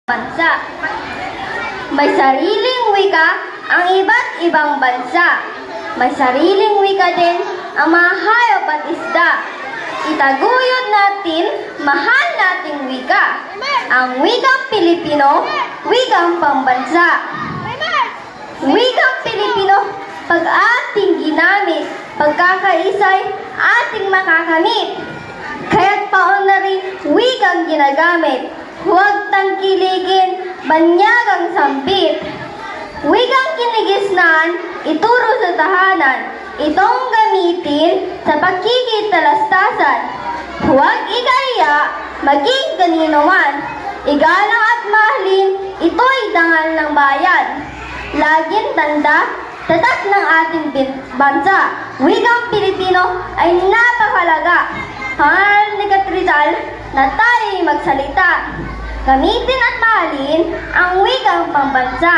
bansa. May sariling wika ang iba't ibang bansa. May sariling wika din ang mga hayop at isda. Itaguyod natin, mahal nating wika. Ang wikang Pilipino, wikang pambansa. Wikang Pilipino, pag ating ginamit, pagkakaisay ating makakamit. Kaya't paon na rin wikang ginagamit. Huwag tangkiligin, banyagang sampit. Wikang kinigisnaan, ituro sa tahanan. Itong gamitin sa pagkikitalastasan. Huwag ikaya, maging kanino man. Igalang at mahalin, ito'y dangal ng bayan. Laging tanda, tatak ng ating bansa. Wikang Pilipino ay napakalaga. Hangalan ni Rizal na tayo'y magsalita. Gamitin at mahalin ang wikang pambansa.